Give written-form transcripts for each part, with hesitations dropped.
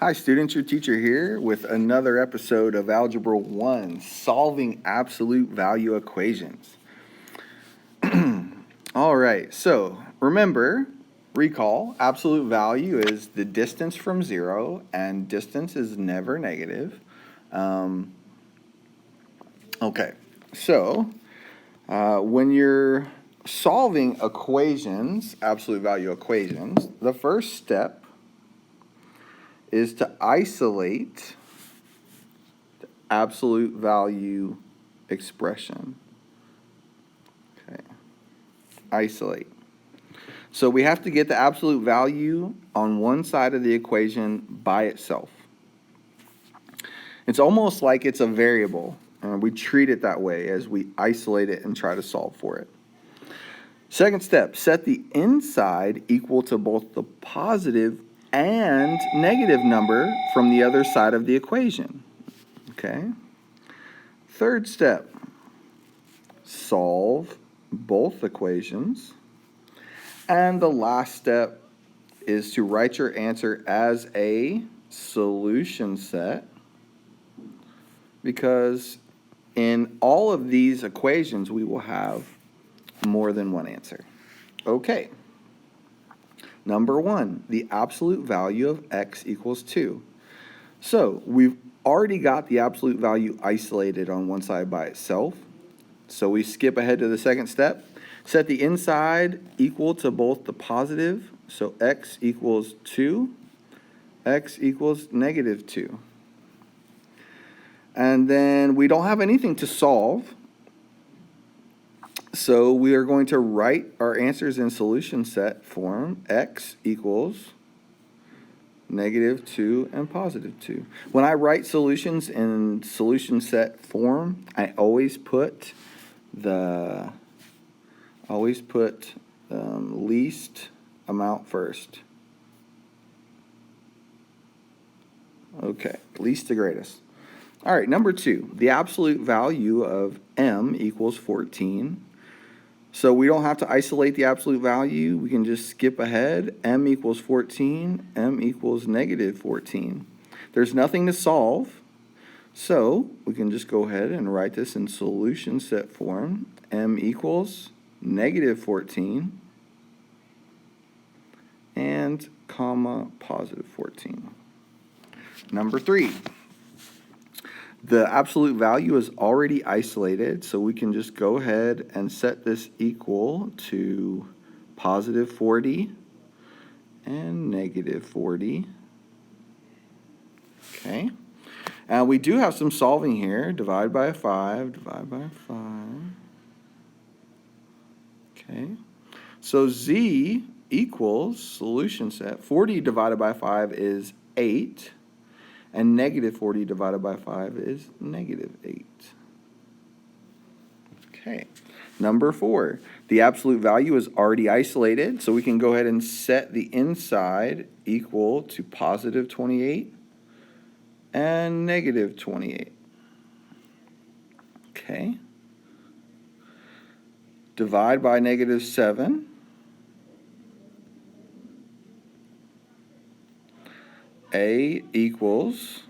Hi students, your teacher here with another episode of Algebra 1, Solving Absolute Value Equations. All right, so recall, absolute value is the distance from zero, and distance is never negative. Okay, so when you're solving equations, absolute value equations, the first step is to isolate the absolute value expression. Okay, isolate. So we have to get the absolute value on one side of the equation by itself. It's almost like it's a variable, and we treat it that way as we isolate it and try to solve for it. Second step, set the inside equal to both the positive and negative number from the other side of the equation. Okay. Third step, solve both equations. And the last step is to write your answer as a solution set, because in all of these equations we will have more than one answer. Okay. Number one, the absolute value of x equals 2. So we've already got the absolute value isolated on one side by itself. So we skip ahead to the second step. Set the inside equal to both the positive, so x equals 2, x equals negative 2. And then we don't have anything to solve, so we are going to write our answers in solution set form. X equals negative 2 and positive 2. When I write solutions in solution set form, I always put least amount first. Okay, least to greatest. All right, number 2, the absolute value of m equals 14. So we don't have to isolate the absolute value. We can just skip ahead. M equals 14, m equals negative 14. There's nothing to solve, so we can just go ahead and write this in solution set form. M equals negative 14 and comma positive 14. Number 3. The absolute value is already isolated, so we can just go ahead and set this equal to positive 40 and negative 40. Okay. And we do have some solving here. Divide by 5, divide by 5. Okay. So z equals, solution set, 40 divided by 5 is 8. And negative 40 divided by 5 is negative 8. Okay. Number 4, the absolute value is already isolated, so we can go ahead and set the inside equal to positive 28 and negative 28. Okay. Divide by negative 7. A equals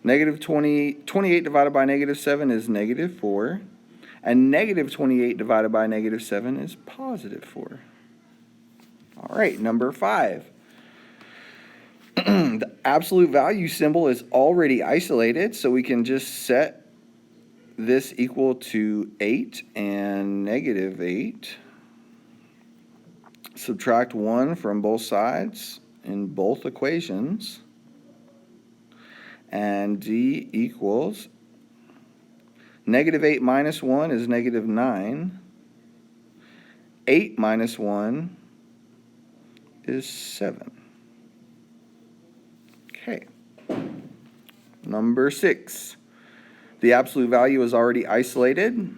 negative 28 divided by negative 7 is negative 4. And negative 28 divided by negative 7 is positive 4. All right, number 5. The absolute value symbol is already isolated, so we can just set this equal to 8 and negative 8. Subtract 1 from both sides in both equations, and d equals negative 8 minus 1 is negative 9. 8 minus 1 is 7. Okay. Number 6. The absolute value is already isolated.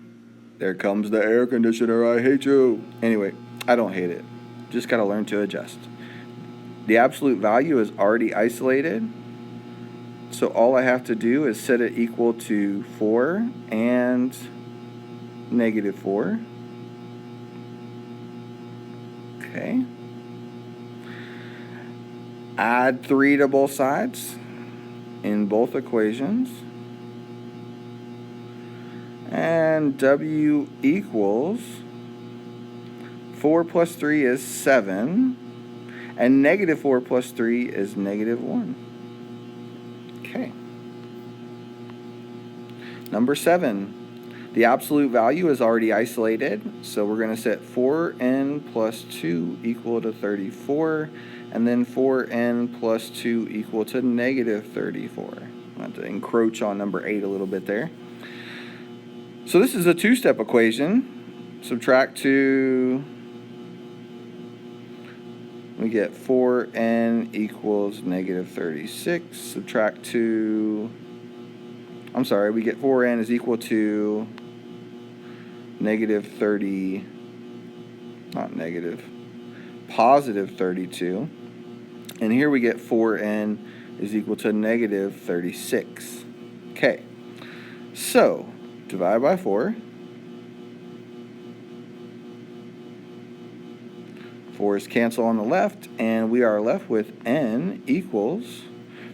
There comes the air conditioner, I hate you. Anyway, I don't hate it. Just got to learn to adjust. The absolute value is already isolated, so all I have to do is set it equal to 4 and negative 4. Okay. Add 3 to both sides in both equations. And W equals 4 plus 3 is 7. And negative 4 plus 3 is negative 1. Okay. Number 7. The absolute value is already isolated, so we're going to set 4n plus 2 equal to 34, and then 4n plus 2 equal to negative 34. I have to encroach on number 8 a little bit there. So this is a two-step equation. Subtract 2, we get 4n equals negative 36. Subtract 2, we get 4n is equal to negative 30, not negative, positive 32. And here we get 4n is equal to negative 36. Okay, so divide by 4. 4's cancel on the left, and we are left with n equals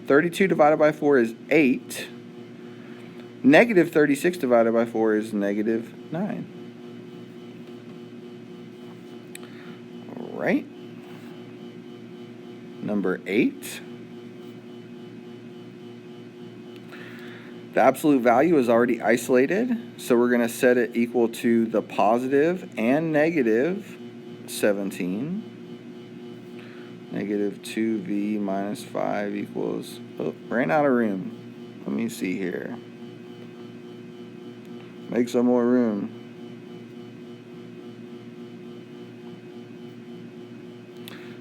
32 divided by 4 is 8. Negative 36 divided by 4 is negative 9. All right. Number 8. The absolute value is already isolated, so we're going to set it equal to the positive and negative 17. Negative 2v minus 5 equals, ran out of room. Let me see here. Make some more room.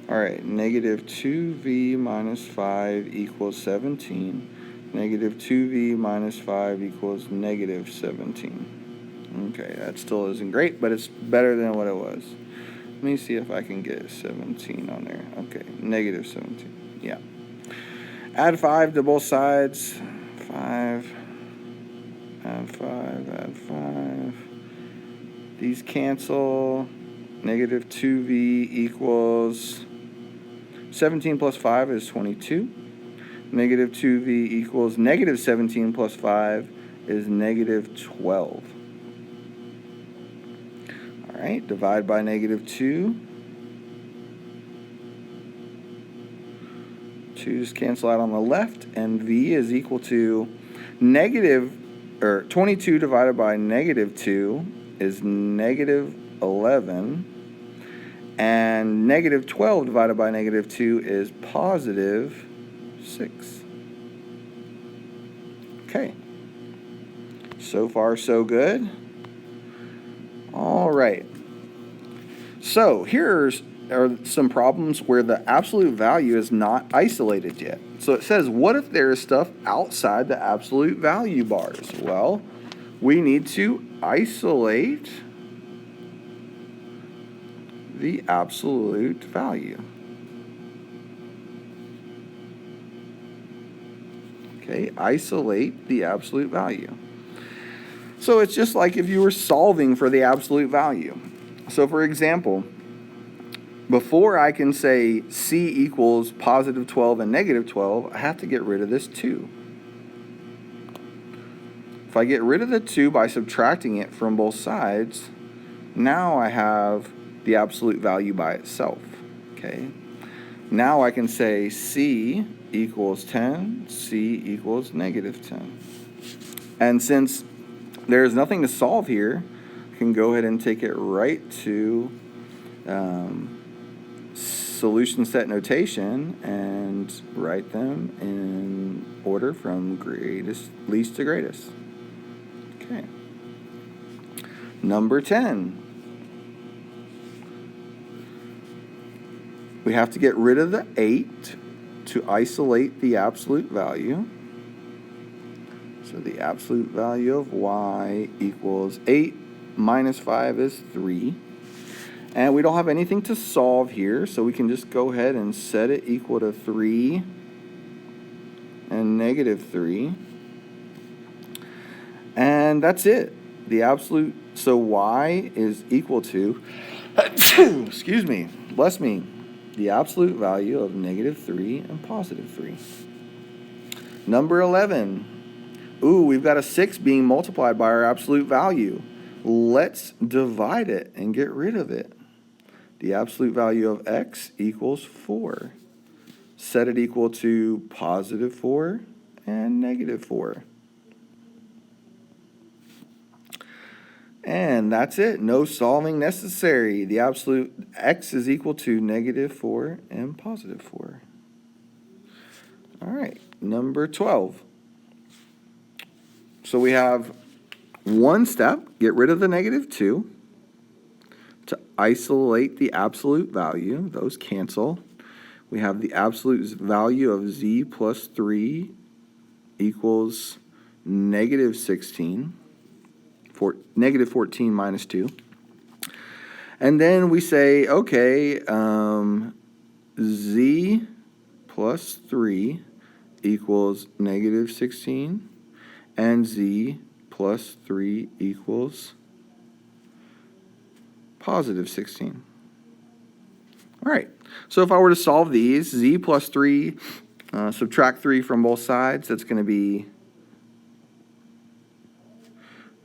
All right, negative 2v minus 5 equals 17. Negative 2v minus 5 equals negative 17. Okay, that still isn't great, but it's better than what it was. Let me see if I can get 17 on there. Okay, negative 17. Yeah. Add 5 to both sides. 5. Add 5, add 5. These cancel. Negative 2v equals 17 plus 5 is 22. Negative 2v equals negative 17 plus 5 is negative 12. All right, divide by negative 2. 2's cancel out on the left, and v is equal to 22 divided by negative 2 is negative 11, and negative 12 divided by negative 2 is positive 6. Okay. So far, so good. All right. So are some problems where the absolute value is not isolated yet. So it says, what if there is stuff outside the absolute value bars? Well, we need to isolate the absolute value. Okay, isolate the absolute value. So it's just like if you were solving for the absolute value. So for example, before I can say C equals positive 12 and negative 12, I have to get rid of this 2. If I get rid of the 2 by subtracting it from both sides, now I have the absolute value by itself. Okay. Now I can say C equals 10, C equals negative 10. And since there's nothing to solve here, I can go ahead and take it right to solution set notation and write them in order from least to greatest. Okay. Number 10. We have to get rid of the 8 to isolate the absolute value. So the absolute value of y equals 8 minus 5 is 3. And we don't have anything to solve here, so we can just go ahead and set it equal to 3 and negative 3. And that's it. The absolute, so y is equal to, excuse me, bless me, the absolute value of -3 and +3. Number 11. Ooh, we've got a 6 being multiplied by our absolute value. Let's divide it and get rid of it. The absolute value of x equals 4. Set it equal to +4 and -4. And that's it. No solving necessary. The absolute x is equal to -4 and +4. All right, number 12. So we have one step, get rid of the -2. To isolate the absolute value, those cancel. We have the absolute value of z plus 3 equals -16. -14 minus 2. And then we say, okay, z plus 3 equals -16, and z plus 3 equals +16. All right, so if I were to solve these, z plus 3, subtract 3 from both sides, that's going to be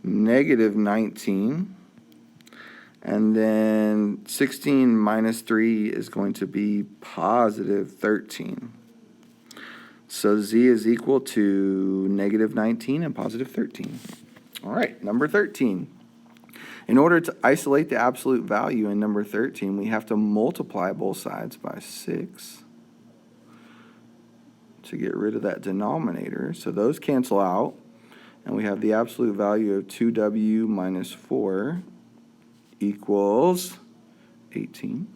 -19. And then 16 minus 3 is going to be +13. So z is equal to -19 and +13. All right, number 13. In order to isolate the absolute value in number 13, we have to multiply both sides by 6 to get rid of that denominator. So those cancel out, and we have the absolute value of 2w minus 4 equals 18.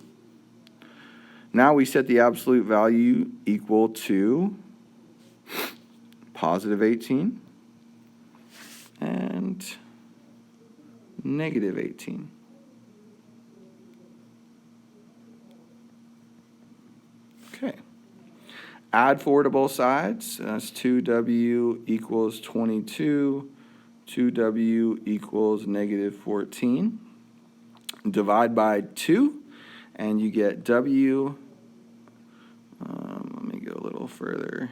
Now we set the absolute value equal to +18 and -18. Okay. Add 4 to both sides. That's 2w equals 22. 2w equals -14. Divide by 2, and you get w. Let me go a little further.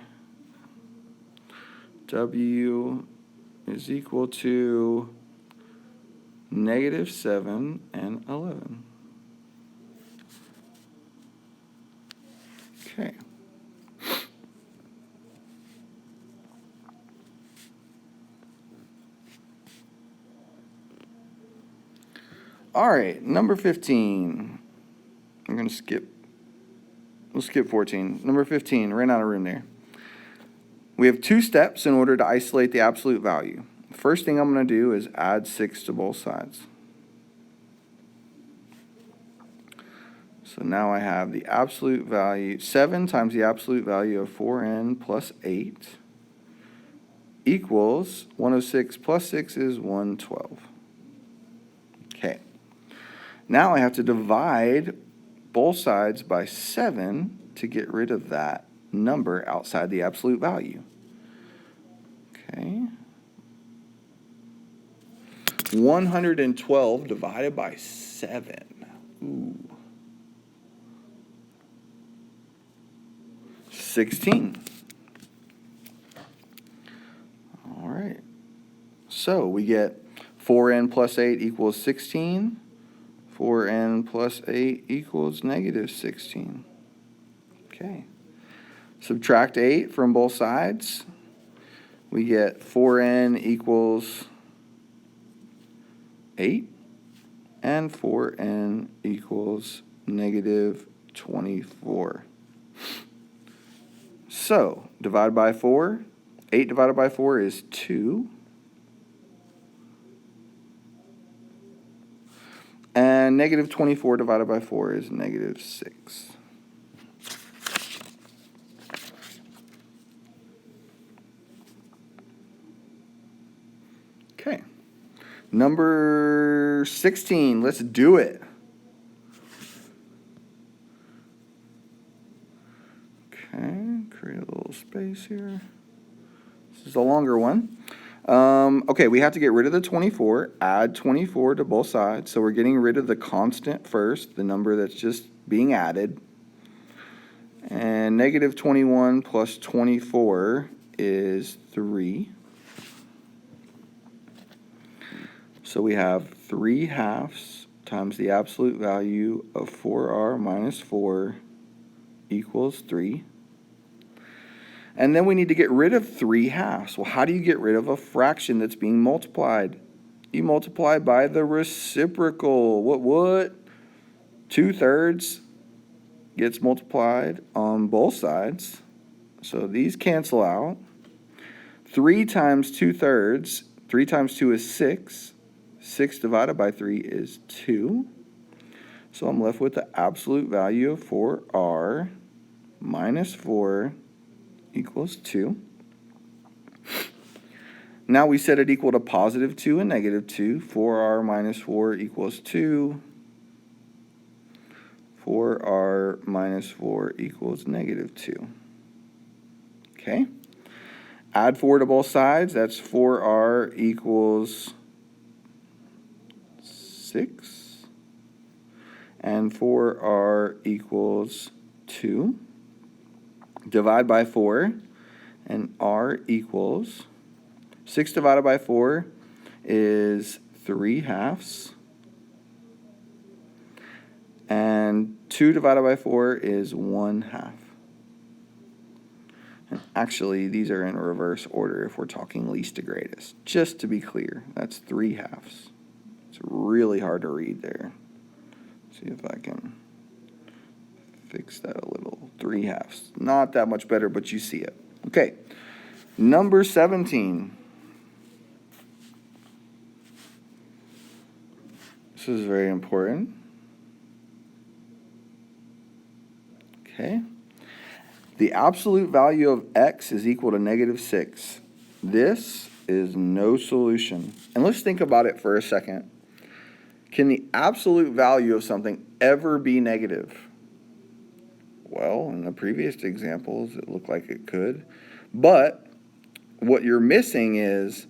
W is equal to -7 and 11. Okay. All right, number 15. I'm going to skip. We'll skip 14. Number 15, ran out of room there. We have 2 steps in order to isolate the absolute value. The first thing I'm going to do is add 6 to both sides. So now I have the absolute value, 7 times the absolute value of 4n plus 8 equals 106 plus 6 is 112. Okay. Now I have to divide both sides by 7 to get rid of that number outside the absolute value. Okay. 112 divided by 7. Ooh. 16. All right. So we get 4n plus 8 equals 16. 4n plus 8 equals -16. Okay. Subtract 8 from both sides. We get 4n equals 8, and 4n equals -24. So, divide by 4. 8 divided by 4 is 2. And -24 divided by 4 is -6. Okay. Number 16, let's do it. Okay, create a little space here. This is a longer one. Okay, we have to get rid of the 24, add 24 to both sides. So we're getting rid of the constant first, the number that's just being added. And negative 21 plus 24 is 3. So we have 3/2 times the absolute value of 4r minus 4 equals 3. And then we need to get rid of 3/2. Well, how do you get rid of a fraction that's being multiplied? You multiply by the reciprocal. What? 2/3 gets multiplied on both sides. So these cancel out. 3 times 2/3, 3 times 2 is 6. 6 divided by 3 is 2. So I'm left with the absolute value of 4r minus 4 equals 2. Now we set it equal to positive 2 and negative 2. 4r minus 4 equals 2. 4r minus 4 equals negative 2. Okay. Add 4 to both sides. That's 4r equals 6. And 4r equals 2. Divide by 4. And r equals 6 divided by 4 is 3/2. And 2 divided by 4 is 1/2. And actually, these are in reverse order if we're talking least to greatest. Just to be clear, that's 3/2. It's really hard to read there. See if I can fix that a little. 3/2. Not that much better, but you see it. Okay, number 17. This is very important. Okay. The absolute value of x is equal to negative 6. This is no solution. And let's think about it for a second. Can the absolute value of something ever be negative? Well, in the previous examples, it looked like it could. But what you're missing is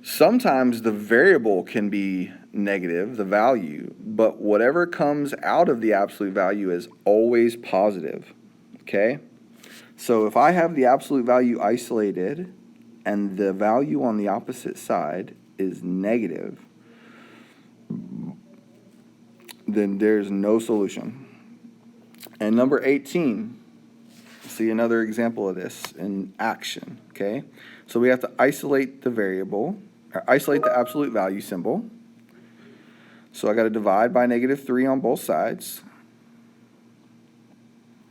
sometimes the variable can be negative, the value, but whatever comes out of the absolute value is always positive. Okay? So if I have the absolute value isolated and the value on the opposite side is negative, then there's no solution. And number 18, see another example of this in action, okay? So we have to isolate the variable, or isolate the absolute value symbol. So I got to divide by negative 3 on both sides.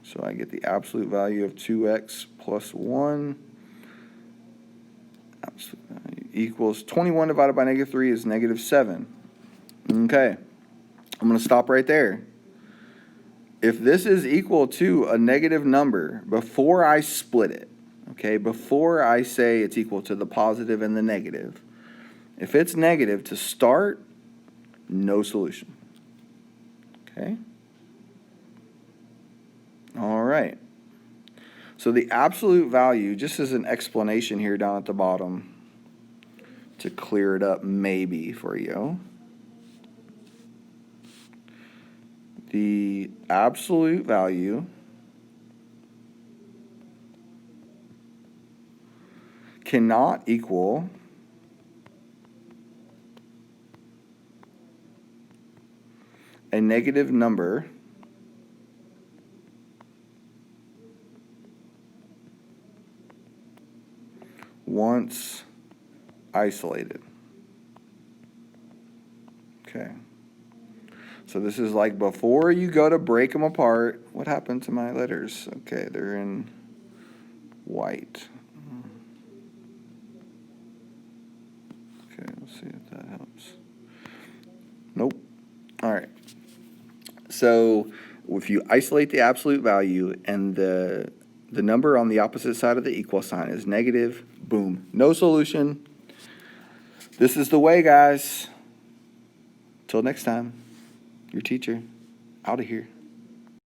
So I get the absolute value of 2x plus 1 equals 21 divided by negative 3 is negative 7. Okay, I'm going to stop right there. If this is equal to a negative number before I split it, okay, before I say it's equal to the positive and the negative, if it's negative to start, no solution. Okay? All right. So the absolute value, just as an explanation here down at the bottom, to clear it up maybe for you. The absolute value cannot equal a negative number once isolated. Okay. So this is like before you go to break them apart. What happened to my letters? Okay, they're in white. Okay, let's see if that helps. Nope. All right. So if you isolate the absolute value and the number on the opposite side of the equal sign is negative, boom, no solution. This is the way, guys. Till next time, your teacher, out of here.